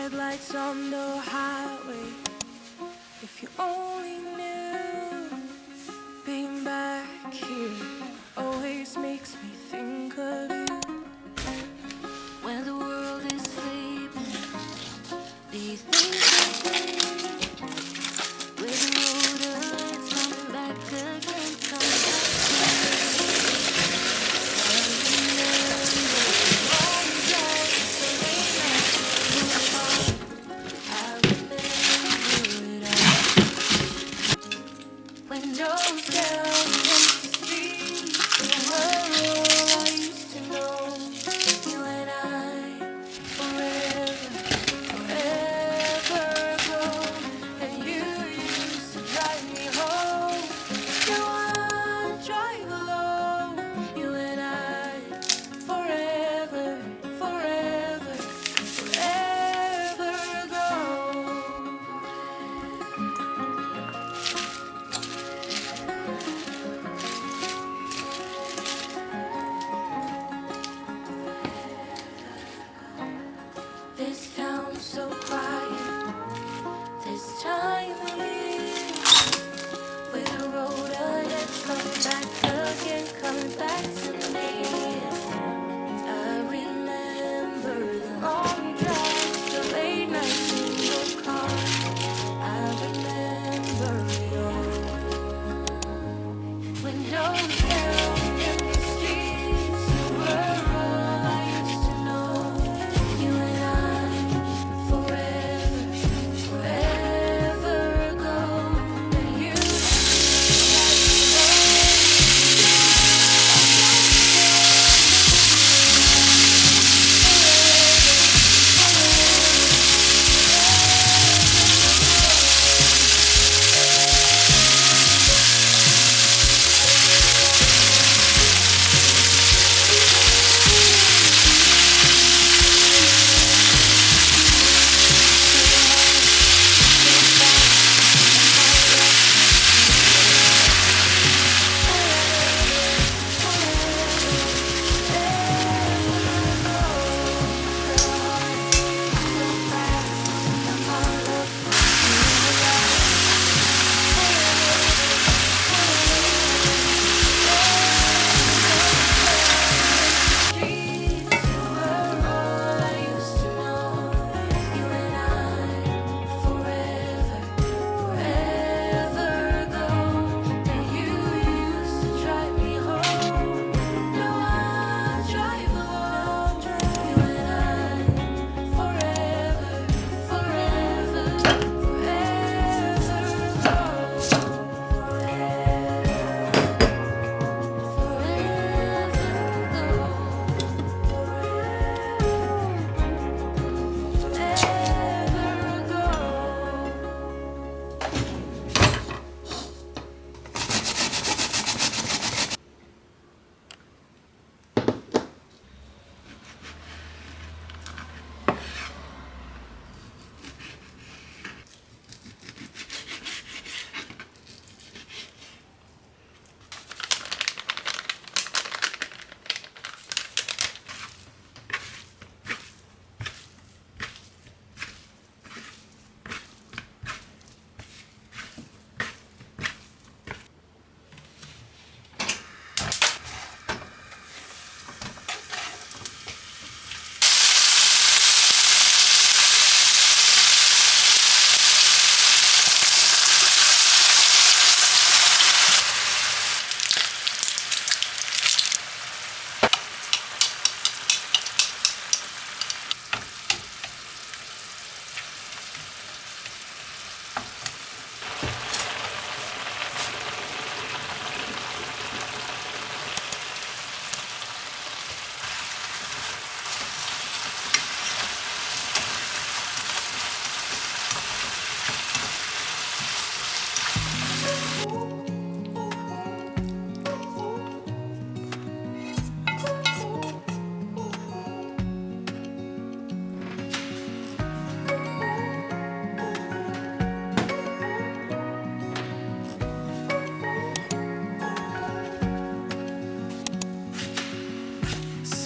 Headlights on the highway. If you only knew, being back here always makes me think of you. When the world is sleeping, these things happen. With the road it's coming back again, coming back to me. I remember the long drives, the late nights in the car. I remember it all. Windows down, empty streets, the world I used to know. You and I, forever, forever ago. And you used to drive me home. Now I drive alone. You and I, forever, forever, forever ago. This town's so quiet, this time of year. With a road that's coming back again, coming back to me. I remember the long drives, the late nights in your car. I remember it all. Windows down, empty streets, the world I used to know. You and I, forever, forever ago. And you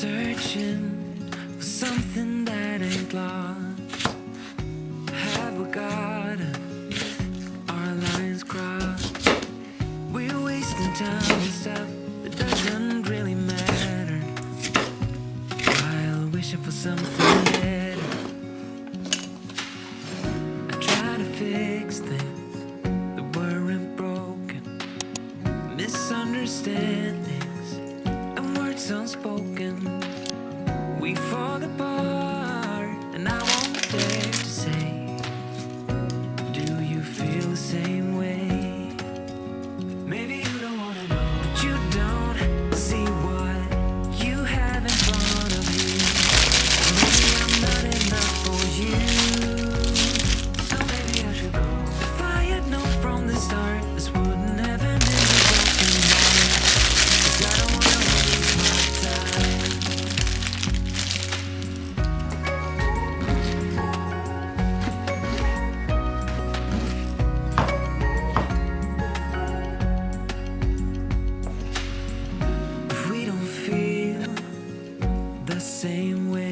searching for something that ain't lost. wishing for something better. I try to fix things that weren't broken, misunderstandings and words unspoken. We fall apart, and I won't dare to say, do you feel the same way? Maybe you don't wanna know, but you don't see what you have in front of you. Maybe I'm not enough for you, so maybe I should go. If I had known from the start, this wouldn't have ended with broken heart. 'Cause I don't wanna waste my time. If we don't feel the same way,